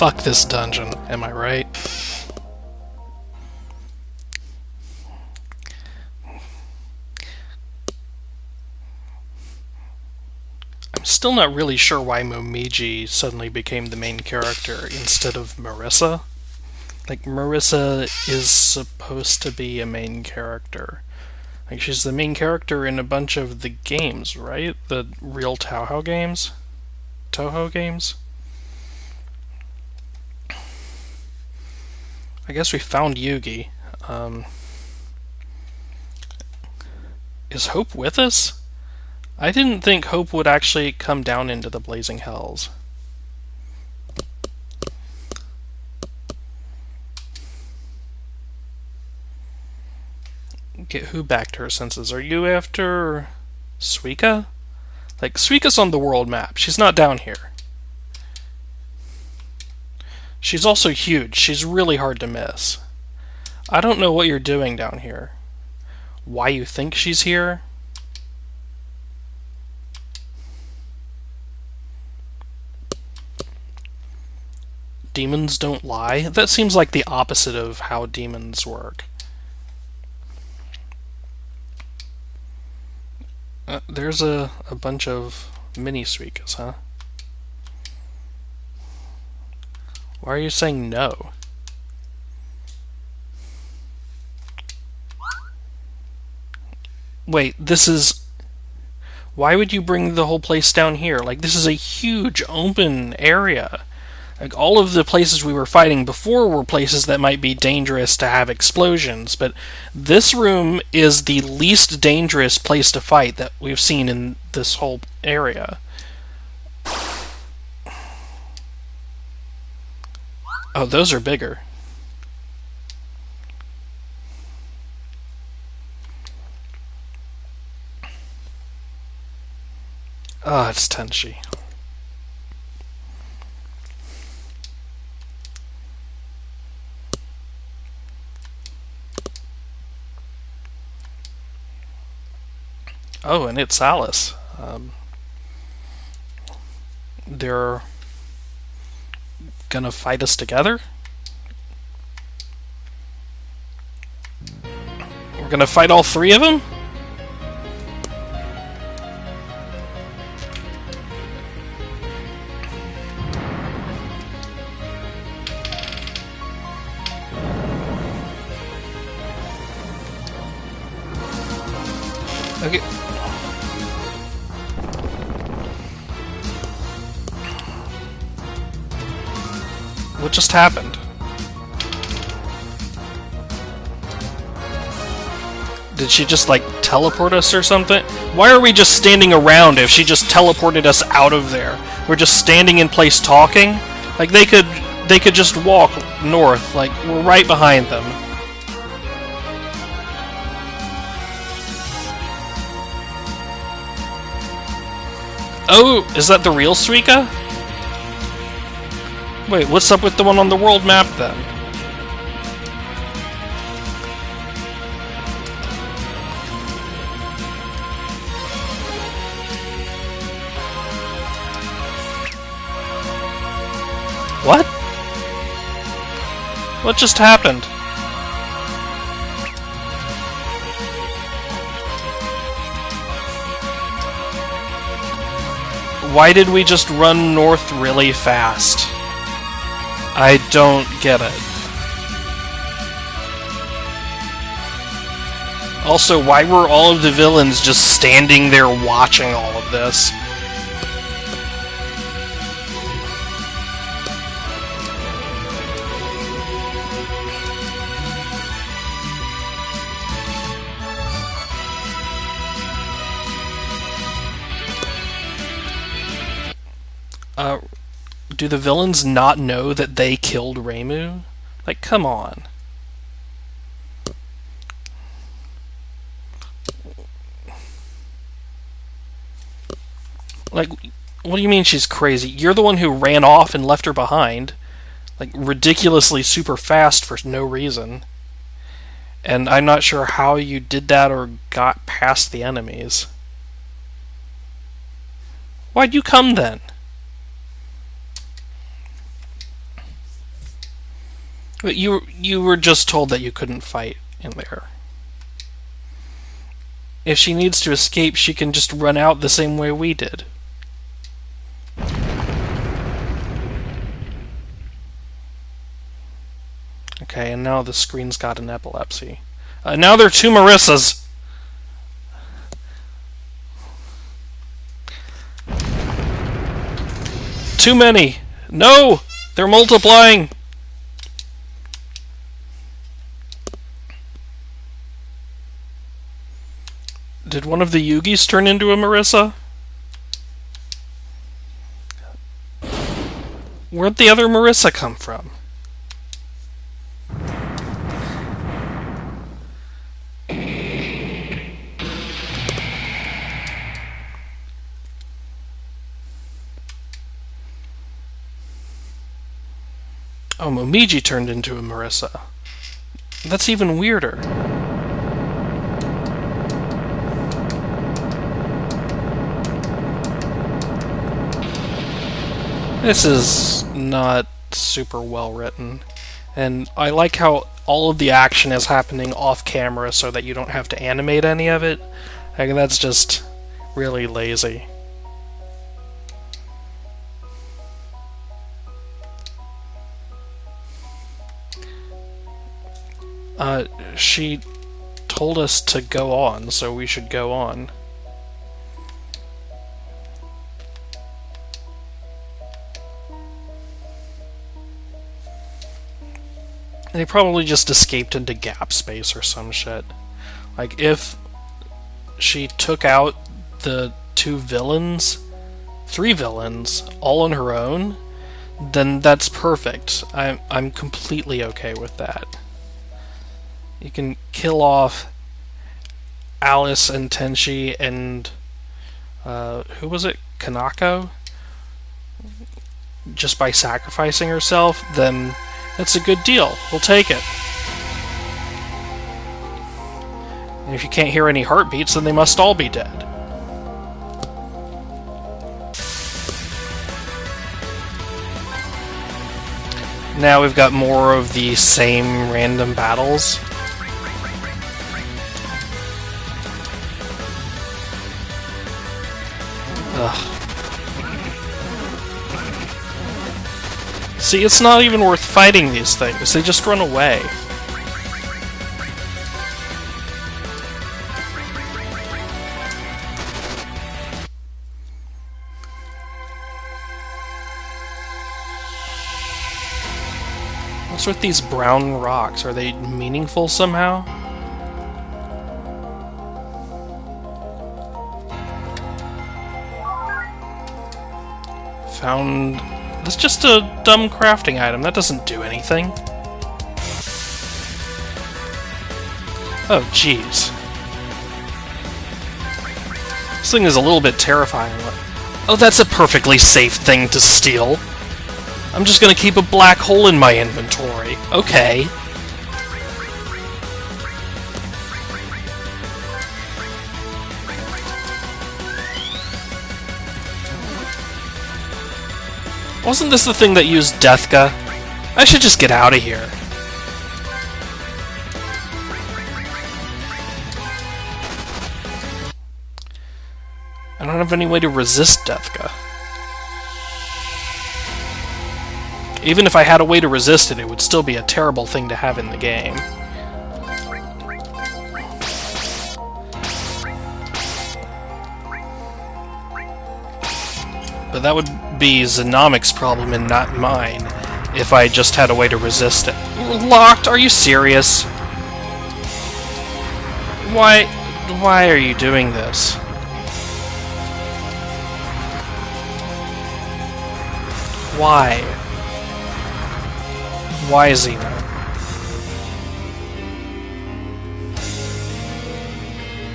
Fuck this dungeon, am I right? I'm still not really sure why Momiji suddenly became the main character instead of Marissa. Like, Marissa is supposed to be a main character. Like, she's the main character in a bunch of the games, right? The real Touhou games? Touhou games? I guess we found Yugi. Is Hope with us? I didn't think Hope would actually come down into the Blazing Hells. Get who back to her senses? Are you after Suika? Like, Suika's on the world map. She's not down here. She's also huge. She's really hard to miss. I don't know what you're doing down here. Why you think she's here? Demons don't lie? That seems like the opposite of how demons work. There's a bunch of mini Suikas, huh? Why are you saying no? Wait, this is... Why would you bring the whole place down here? Like, this is a huge open area. Like, all of the places we were fighting before were places that might be dangerous to have explosions, but this room is the least dangerous place to fight that we've seen in this whole area. Oh, those are bigger. Ah, it's Tenchi. Oh, and it's Alice. They're gonna fight us together? We're gonna fight all three of them? Okay. What just happened? Did she just, like, teleport us or something? Why are we just standing around if she just teleported us out of there? We're just standing in place talking? Like, they could just walk north. Like, we're right behind them. Oh, is that the real Suika? Wait, what's up with the one on the world map then? What? What just happened? Why did we just run north really fast? I don't get it. Also, why were all of the villains just standing there watching all of this? Do the villains not know that they killed Reimu? Like, come on. Like, what do you mean she's crazy? You're the one who ran off and left her behind. Like, ridiculously super fast for no reason. And I'm not sure how you did that or got past the enemies. Why'd you come then? But you were just told that you couldn't fight in there. If she needs to escape, she can just run out the same way we did. Okay, and now the screen's got an epilepsy. Now there are two Marissas! Too many! No! They're multiplying! Did one of the Yugis turn into a Marissa? Where'd the other Marissa come from? Oh, Momiji turned into a Marissa. That's even weirder. This is not super well written. And I like how all of the action is happening off camera so that you don't have to animate any of it. Like, that's just really lazy. She told us to go on, so we should go on. They probably just escaped into gap space or some shit. Like, if she took out the three villains, all on her own, then that's perfect. I'm completely okay with that. You can kill off Alice and Tenchi and who was it? Kanako? Just by sacrificing herself, then that's a good deal. We'll take it. And if you can't hear any heartbeats, then they must all be dead. Now we've got more of the same random battles. Ugh. See, it's not even worth fighting these things. They just run away. What's with these brown rocks? Are they meaningful somehow? Found... That's just a dumb crafting item. That doesn't do anything. Oh, jeez. This thing is a little bit terrifying. Oh, that's a perfectly safe thing to steal. I'm just gonna keep a black hole in my inventory. Okay. Wasn't this the thing that used Deathka? I should just get out of here. I don't have any way to resist Deathka. Even if I had a way to resist it, it would still be a terrible thing to have in the game. But that would be Xenomic's problem and not mine, if I just had a way to resist it. Locked? Are you serious? Why are you doing this? Why? Why, Xeno?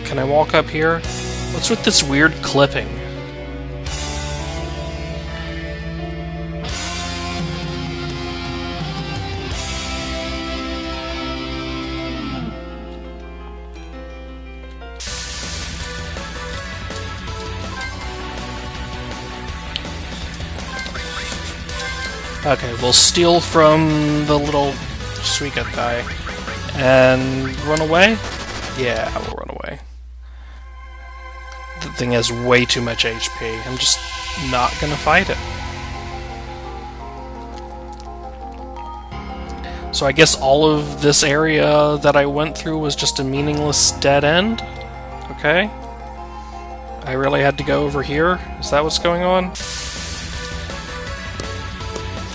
Can I walk up here? What's with this weird clipping? Okay, we'll steal from the little Suika guy. And run away? Yeah, we'll run away. The thing has way too much HP. I'm just not gonna fight it. So I guess all of this area that I went through was just a meaningless dead end? Okay. I really had to go over here? Is that what's going on?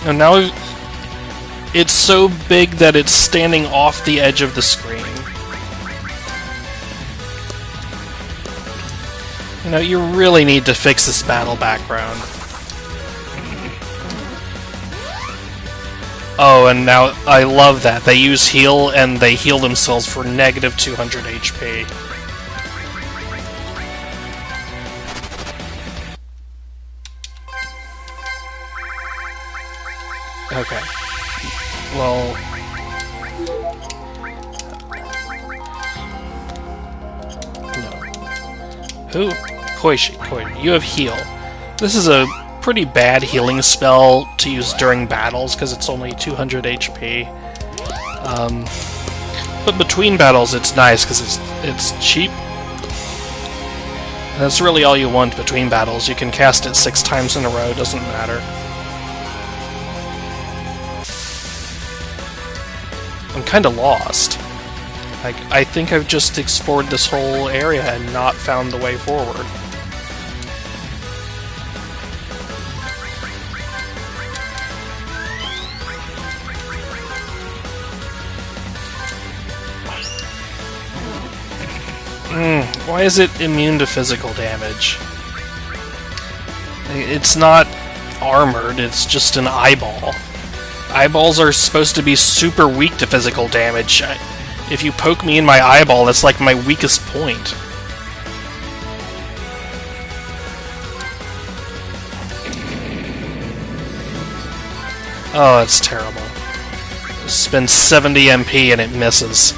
And now it's so big that it's standing off the edge of the screen. You know, you really need to fix this battle background. Oh, and now I love that. They use heal, and they heal themselves for negative 200 HP. Okay. Well... no. Who? Koichi, you have heal. This is a pretty bad healing spell to use during battles because it's only 200 HP. But between battles it's nice because it's cheap. That's really all you want between battles. You can cast it 6 times in a row, doesn't matter. I'm kinda lost. Like, I think I've just explored this whole area and not found the way forward. Why is it immune to physical damage? It's not armored, it's just an eyeball. Eyeballs are supposed to be super weak to physical damage. If you poke me in my eyeball, that's like my weakest point. Oh, it's terrible. Spend 70 MP and it misses.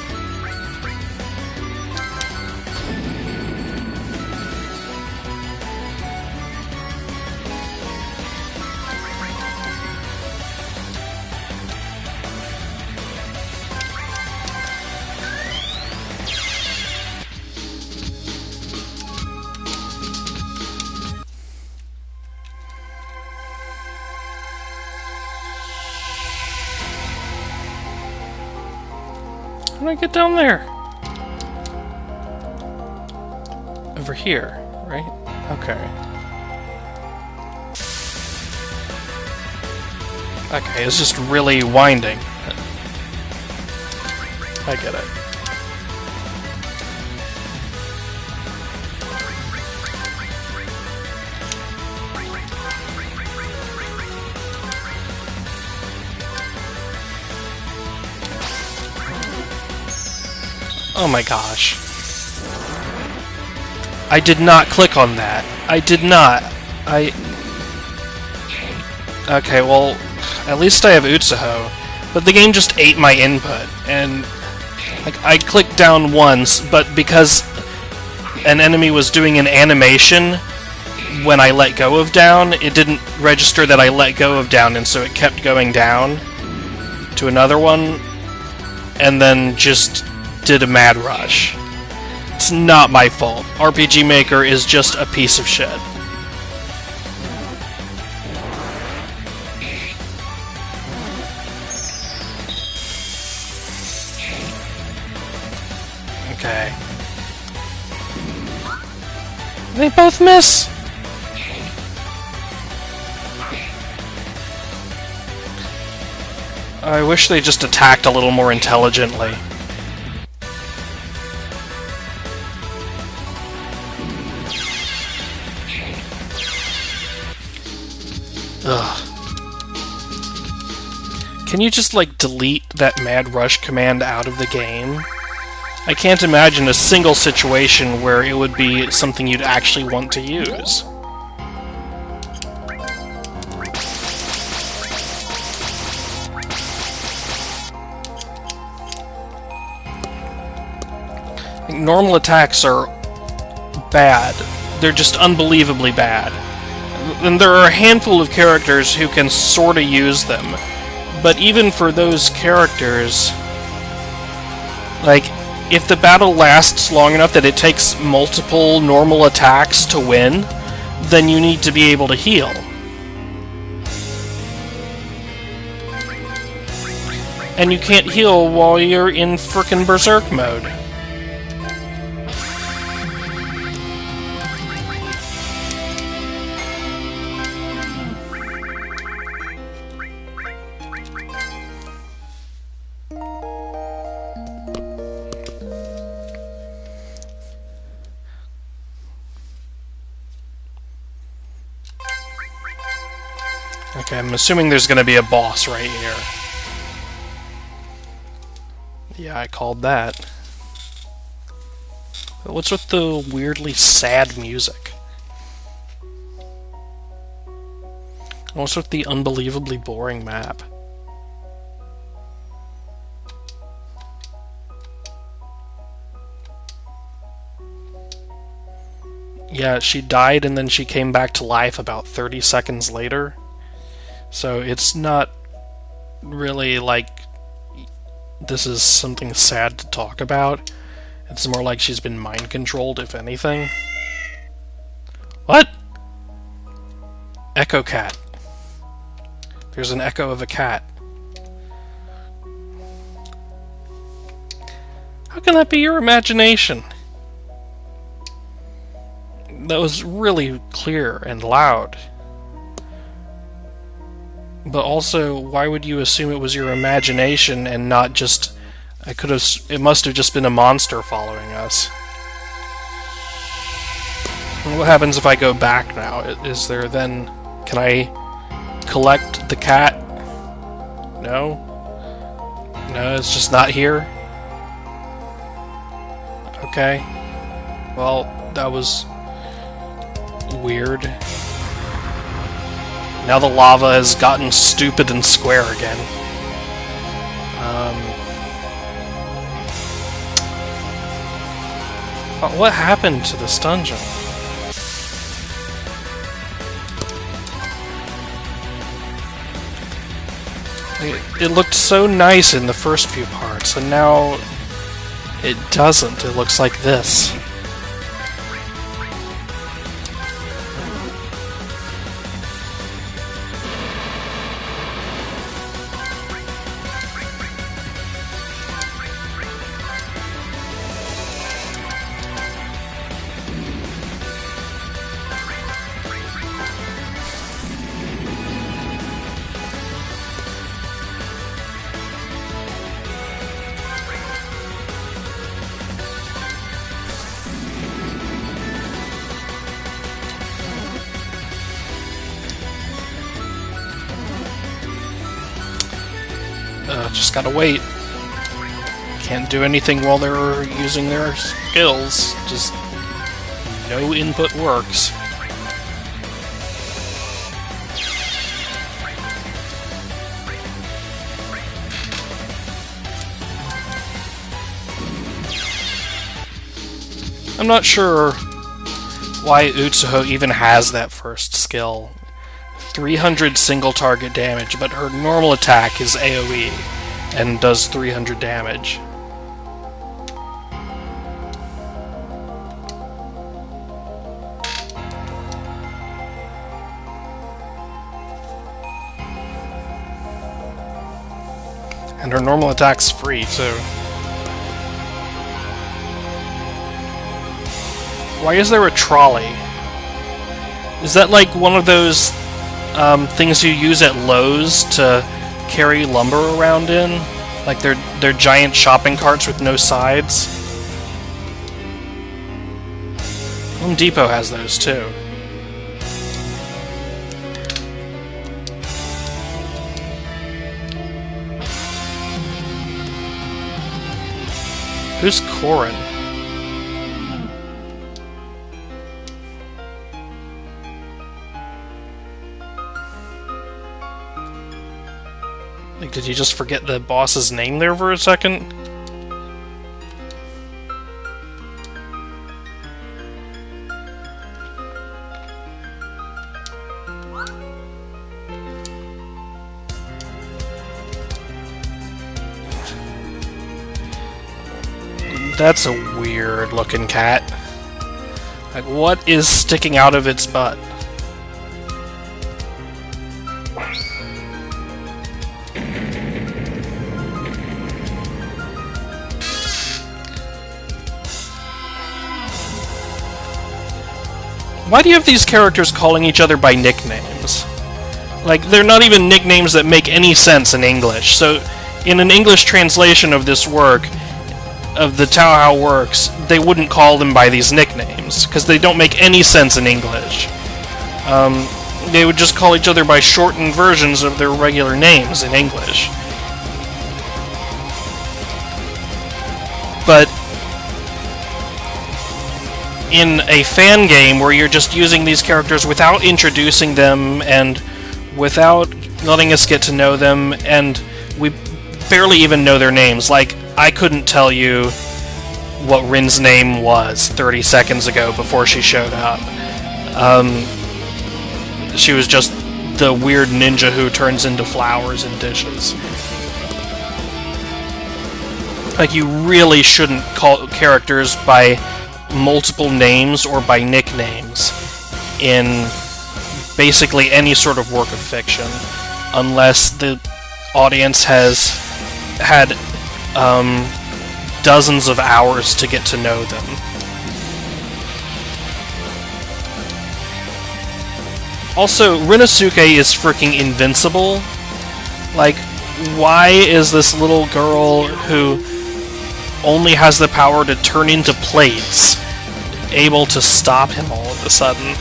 How do I get down there? Over here, right? Okay. Okay, it's just really winding. I get it. Oh my gosh. I did not click on that. I did not. Okay, well, at least I have Utsuho. But the game just ate my input, and... like, I clicked down once, but because an enemy was doing an animation when I let go of down, it didn't register that I let go of down, and so it kept going down to another one, and then just did a mad rush. It's not my fault. RPG Maker is just a piece of shit. Okay. They both miss! I wish they just attacked a little more intelligently. Ugh. Can you just, like, delete that Mad Rush command out of the game? I can't imagine a single situation where it would be something you'd actually want to use. Normal attacks are bad. They're just unbelievably bad. And there are a handful of characters who can sorta use them, But even for those characters, like, if the battle lasts long enough that it takes multiple normal attacks to win, then you need to be able to heal. And you can't heal while you're in frickin' Berserk mode. Okay, I'm assuming there's gonna be a boss right here. Yeah, I called that. What's with the weirdly sad music? What's with the unbelievably boring map? Yeah, she died and then she came back to life about 30 seconds later. So it's not really like this is something sad to talk about. It's more like she's been mind-controlled, if anything. What? Echo cat. There's an echo of a cat. How can that be your imagination? That was really clear and loud. But also, why would you assume it was your imagination and not just... it must have just been a monster following us. What happens if I go back now? Is there then... Can I collect the cat? No? No, it's just not here? Okay. Well, that was... weird. Now the lava has gotten stupid and square again. What happened to this dungeon? It looked so nice in the first few parts, and now it doesn't. It looks like this. Just gotta wait. Can't do anything while they're using their skills. Just no input works. I'm not sure why Utsuho even has that first skill. 300 single target damage, but her normal attack is AoE and does 300 damage. And her normal attack's free, too. Why is there a trolley? Is that like one of those things you use at Lowe's to carry lumber around in? Like they're giant shopping carts with no sides? Home Depot has those too. Who's Corin? Like, did you just forget the boss's name there for a second? That's a weird looking cat. Like, what is sticking out of its butt? Why do you have these characters calling each other by nicknames? Like, they're not even nicknames that make any sense in English. So, in an English translation of this work, of the Touhou works, they wouldn't call them by these nicknames, because they don't make any sense in English. They would just call each other by shortened versions of their regular names in English. But in a fan game where you're just using these characters without introducing them and without letting us get to know them, and we barely even know their names. Like, I couldn't tell you what Rin's name was 30 seconds ago before she showed up. She was just the weird ninja who turns into flowers and dishes. Like, you really shouldn't call characters by multiple names or by nicknames in basically any sort of work of fiction, unless the audience has had dozens of hours to get to know them. Also, Rinosuke is freaking invincible. Like, why is this little girl who only has the power to turn into plates able to stop him all of a sudden?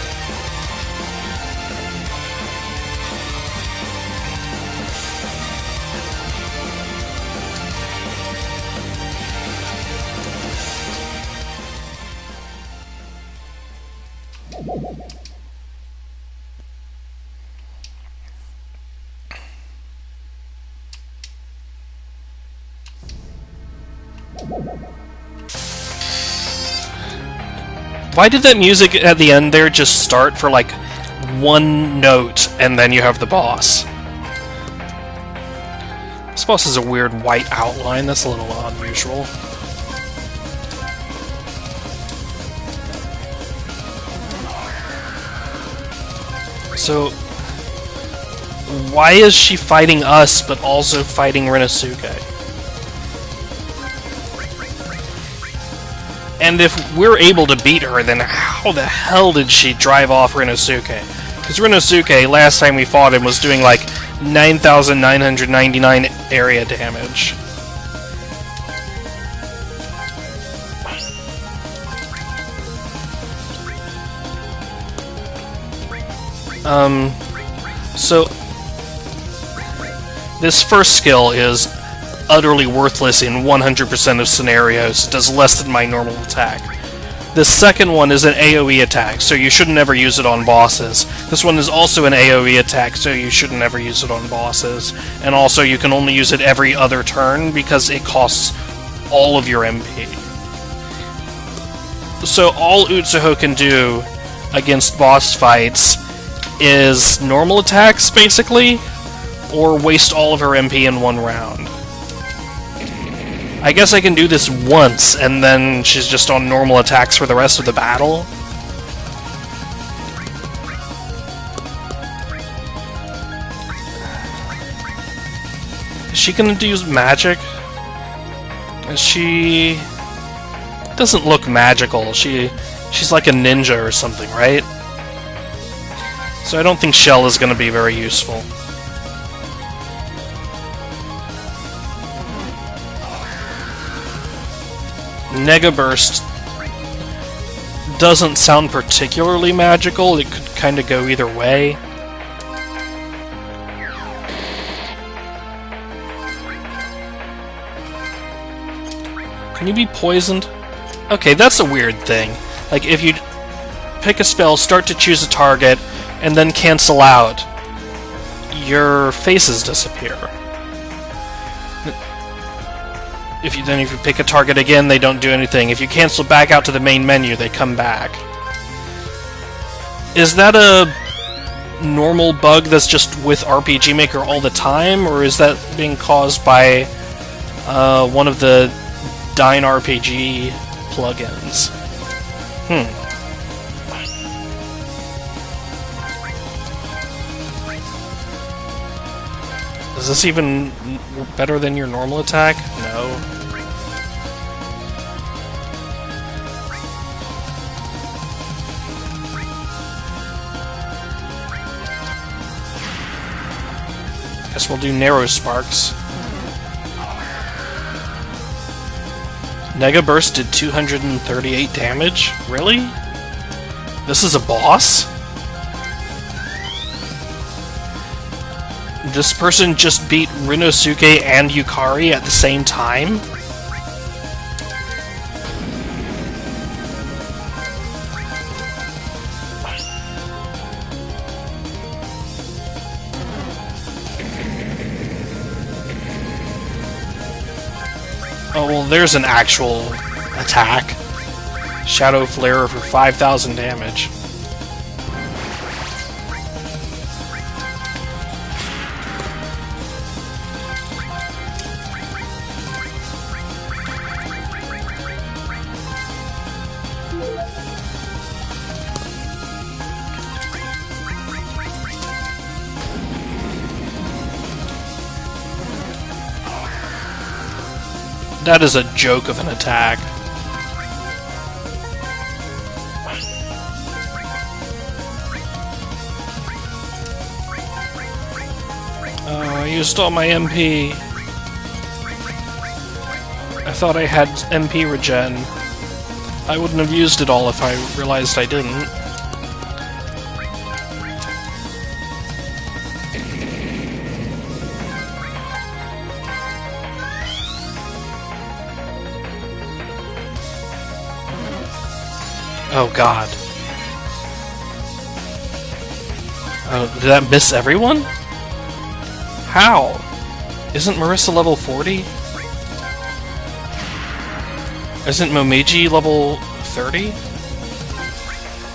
Why did that music at the end there just start for like one note and then you have the boss? This boss has a weird white outline, that's a little unusual. So, why is she fighting us but also fighting Rinosuke? And if we're able to beat her, then how the hell did she drive off Rinosuke? Because Rinosuke, last time we fought him, was doing like 9,999 area damage. So this first skill is utterly worthless in 100% of scenarios. It does less than my normal attack. The second one is an AoE attack, so you should never use it on bosses. This one is also an AoE attack, so you should never use it on bosses. And also, you can only use it every other turn because it costs all of your MP. So all Utsuho can do against boss fights is normal attacks, basically, or waste all of her MP in one round. I guess I can do this once, and then she's just on normal attacks for the rest of the battle. Is she gonna use magic? She doesn't look magical. She's like a ninja or something, right? So I don't think Shell is gonna be very useful. Nega Burst doesn't sound particularly magical. It could kind of go either way. Can you be poisoned? Okay, that's a weird thing. Like, if you pick a spell, start to choose a target, and then cancel out, your faces disappear. If you pick a target again, they don't do anything. If you cancel back out to the main menu, they come back. Is that a normal bug that's just with RPG Maker all the time, or is that being caused by one of the Dyn RPG plugins. Is this even better than your normal attack? No. Guess we'll do Narrow Sparks. Nega Burst did 238 damage? Really? This is a boss? This person just beat Rinosuke and Yukari at the same time? Oh, well, there's an actual attack. Shadow Flare for 5,000 damage. That is a joke of an attack. Oh, I used all my MP. I thought I had MP regen. I wouldn't have used it all if I realized I didn't. Oh god. Oh, did that miss everyone? How? Isn't Marissa level 40? Isn't Momiji level 30?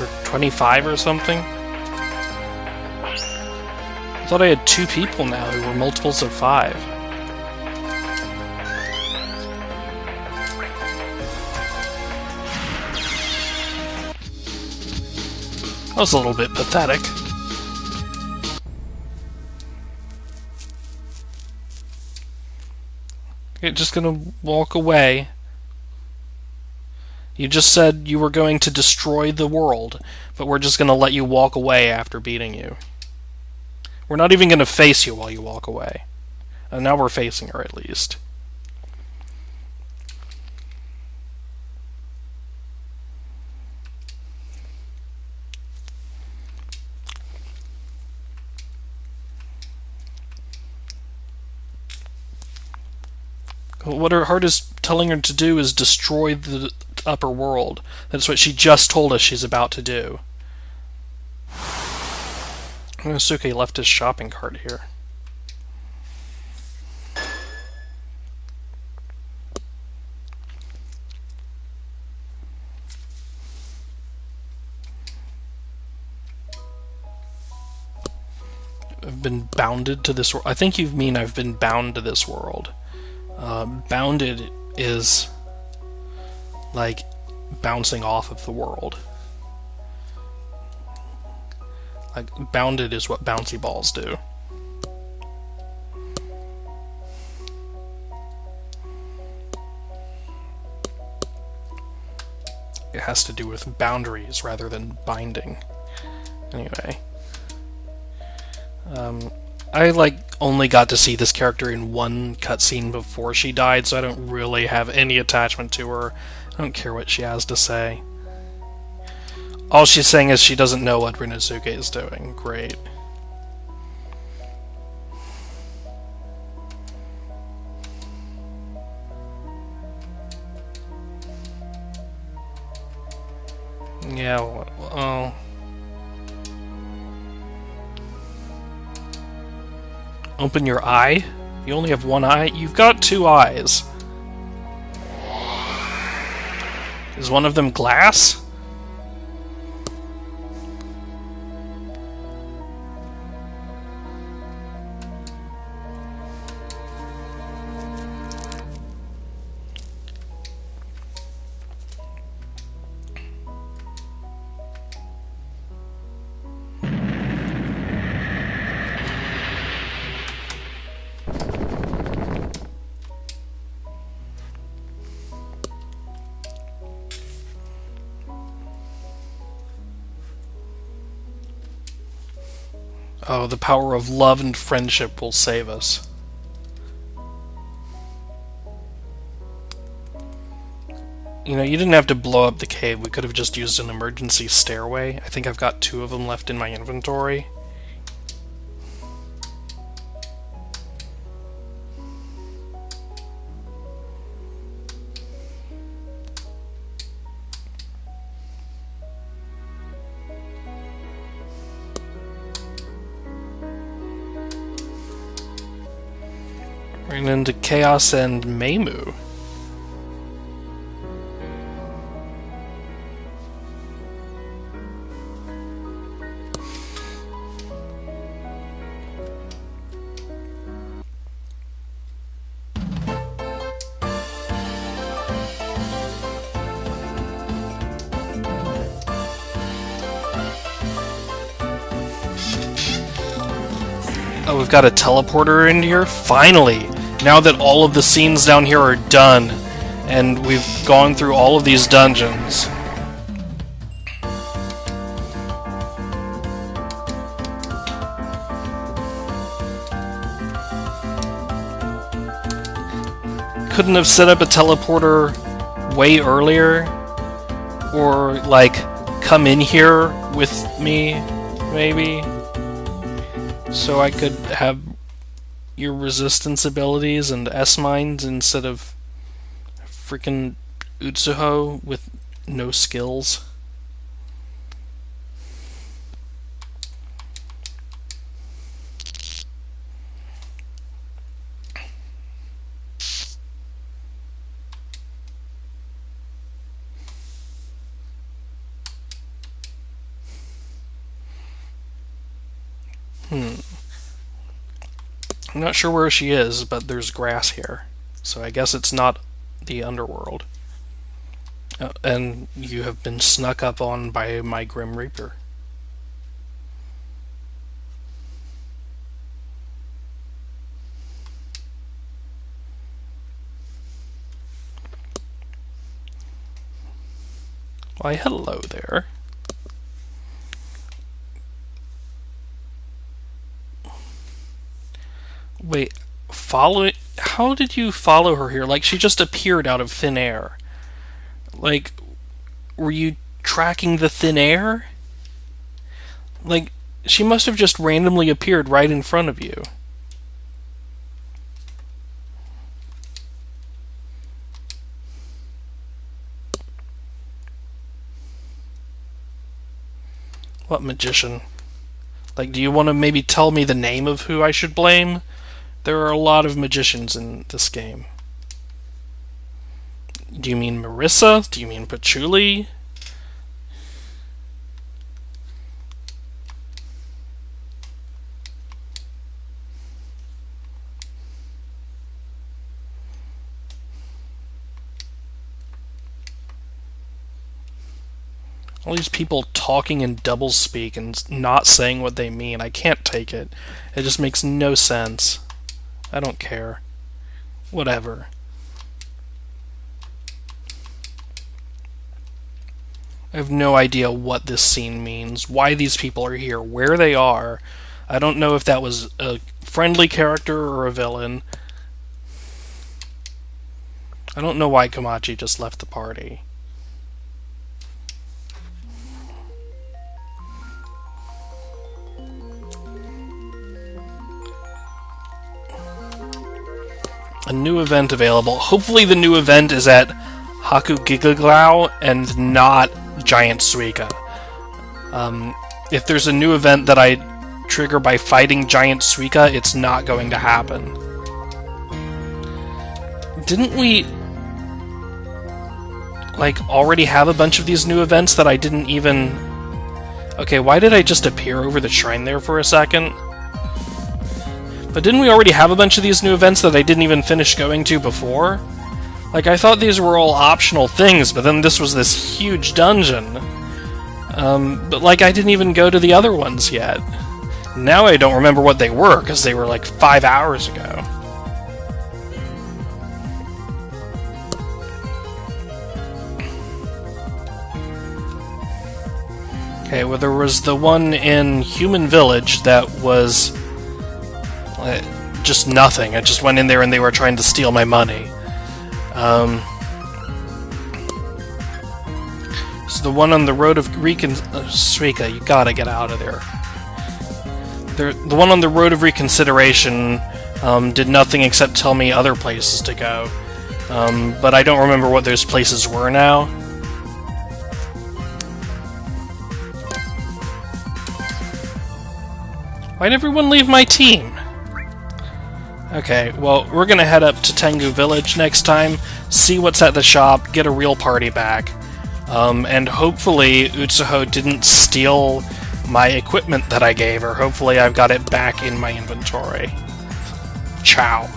Or 25 or something? I thought I had 2 people now who were multiples of 5. That was a little bit pathetic. You're just gonna walk away. You just said you were going to destroy the world, but we're just gonna let you walk away after beating you. We're not even gonna face you while you walk away. And now we're facing her, at least. What her heart is telling her to do is destroy the upper world. That's what she just told us she's about to do. Rinosuke left his shopping cart here. I've been bounded to this world. I think you mean I've been bound to this world. Bounded is like bouncing off of the world. Like, bounded is what bouncy balls do. It has to do with boundaries rather than binding. Anyway. I, only got to see this character in one cutscene before she died, so I don't really have any attachment to her. I don't care what she has to say. All she's saying is she doesn't know what Rinosuke is doing. Great. Yeah, well... Open your eye? You only have one eye? You've got 2 eyes. Is one of them glass? Oh, the power of love and friendship will save us. You know, you didn't have to blow up the cave. We could have just used an emergency stairway. I think I've got 2 of them left in my inventory. Ran into Chaos and Meimu. Oh, we've got a teleporter in here? Finally! Now that all of the scenes down here are done, and we've gone through all of these dungeons. Couldn't have set up a teleporter way earlier? Or, like, come in here with me, maybe? So I could have your resistance abilities and S-mines instead of freaking Utsuho with no skills. I'm not sure where she is, but there's grass here. So I guess it's not the underworld. And you have been snuck up on by my Grim Reaper. Why, hello there. Wait, follow? How did you follow her here? Like, she just appeared out of thin air. Like, were you tracking the thin air? Like, she must have just randomly appeared right in front of you. What magician? Like, do you want to maybe tell me the name of who I should blame? There are a lot of magicians in this game. Do you mean Marissa? Do you mean Patchouli? All these people talking in doublespeak and not saying what they mean. I can't take it. It just makes no sense. I don't care. Whatever. I have no idea what this scene means, why these people are here, where they are. I don't know if that was a friendly character or a villain. I don't know why Komachi just left the party. A new event available. Hopefully the new event is at Hakugigaglau and not Giant Suika. If there's a new event that I trigger by fighting Giant Suika, it's not going to happen. Didn't we, like, already have a bunch of these new events that I didn't even... Okay, why did I just appear over the shrine there for a second? But didn't we already have a bunch of these new events that I didn't even finish going to before? Like, I thought these were all optional things, but then this was this huge dungeon. But, like, I didn't even go to the other ones yet. Now I don't remember what they were, because they were, like, 5 hours ago. Okay, well, there was the one in Human Village that was just nothing. I just went in there and they were trying to steal my money. So the one on the road of Suika, you gotta get out of there. The one on the road of reconsideration did nothing except tell me other places to go. But I don't remember what those places were now. Why'd everyone leave my team? Okay, well, we're gonna head up to Tengu Village next time, see what's at the shop, get a real party back, and hopefully Utsuho didn't steal my equipment that I gave her. Hopefully I've got it back in my inventory. Ciao.